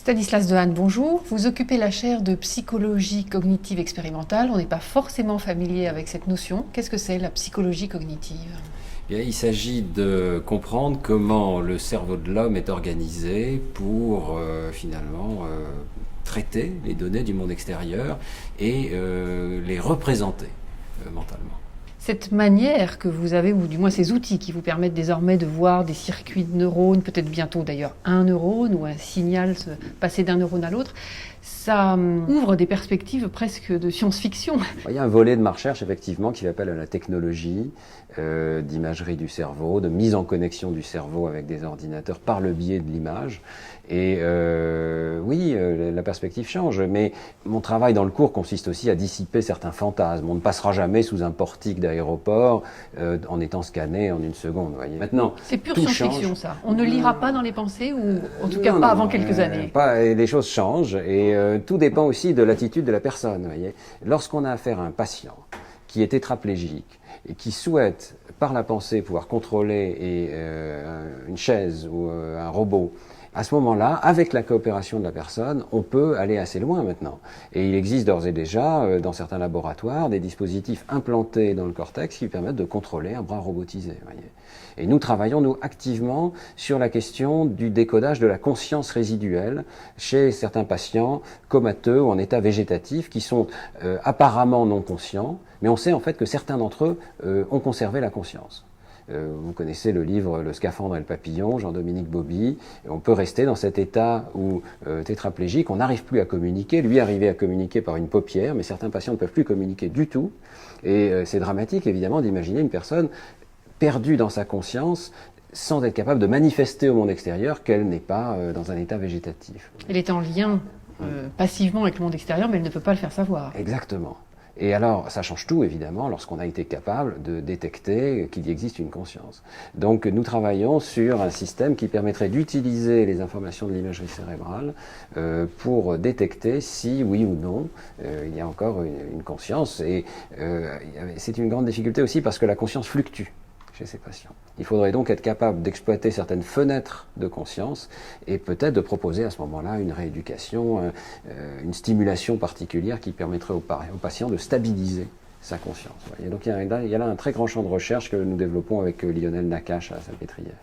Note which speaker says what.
Speaker 1: Stanislas Dehaene, bonjour. Vous occupez la chaire de psychologie cognitive expérimentale. On n'est pas forcément familier avec cette notion. Qu'est-ce que c'est la psychologie cognitive ?
Speaker 2: Bien, il s'agit de comprendre comment le cerveau de l'homme est organisé pour finalement traiter les données du monde extérieur et les représenter mentalement.
Speaker 1: Cette manière que vous avez, ou du moins ces outils qui vous permettent désormais de voir des circuits de neurones, peut-être bientôt d'ailleurs un neurone ou un signal se passer d'un neurone à l'autre, ça ouvre des perspectives presque de science-fiction.
Speaker 3: Il y a un volet de ma recherche effectivement qui s'appelle la technologie d'imagerie du cerveau, de mise en connexion du cerveau avec des ordinateurs par le biais de l'image. Et oui, la perspective change, mais mon travail dans le cours consiste aussi à dissiper certains fantasmes. On ne passera jamais sous un portique d'aéroport en étant scanné en une seconde. Voyez. Maintenant,
Speaker 1: c'est pure science-fiction, ça. On ne lira pas dans les pensées, ou en tout cas pas avant quelques années.
Speaker 3: Les choses changent et tout dépend aussi de l'attitude de la personne. Voyez. Lorsqu'on a affaire à un patient qui est tétraplégique et qui souhaite, par la pensée, pouvoir contrôler une chaise ou un robot, à ce moment-là, avec la coopération de la personne, on peut aller assez loin maintenant. Et il existe d'ores et déjà, dans certains laboratoires, des dispositifs implantés dans le cortex qui permettent de contrôler un bras robotisé. Voyez. Et nous travaillons, nous, activement sur la question du décodage de la conscience résiduelle chez certains patients comateux ou en état végétatif qui sont apparemment non conscients, mais on sait en fait que certains d'entre eux ont conservé la conscience. Vous connaissez le livre Le scaphandre et le papillon, Jean-Dominique Bauby. On peut rester dans cet état où tétraplégique, on n'arrive plus à communiquer. Lui arrivait à communiquer par une paupière, mais certains patients ne peuvent plus communiquer du tout. Et c'est dramatique, évidemment, d'imaginer une personne perdue dans sa conscience, sans être capable de manifester au monde extérieur qu'elle n'est pas dans un état végétatif.
Speaker 1: Elle est en lien passivement avec le monde extérieur, mais elle ne peut pas le faire savoir.
Speaker 3: Exactement. Et alors, ça change tout, évidemment, lorsqu'on a été capable de détecter qu'il y existe une conscience. Donc, nous travaillons sur un système qui permettrait d'utiliser les informations de l'imagerie cérébrale pour détecter si, oui ou non, il y a encore une conscience. Et c'est une grande difficulté aussi parce que la conscience fluctue chez ces patients. Il faudrait donc être capable d'exploiter certaines fenêtres de conscience et peut-être de proposer à ce moment-là une rééducation, une stimulation particulière qui permettrait au patient de stabiliser sa conscience. Et donc il y a là un très grand champ de recherche que nous développons avec Lionel Nakache à la Salpêtrière.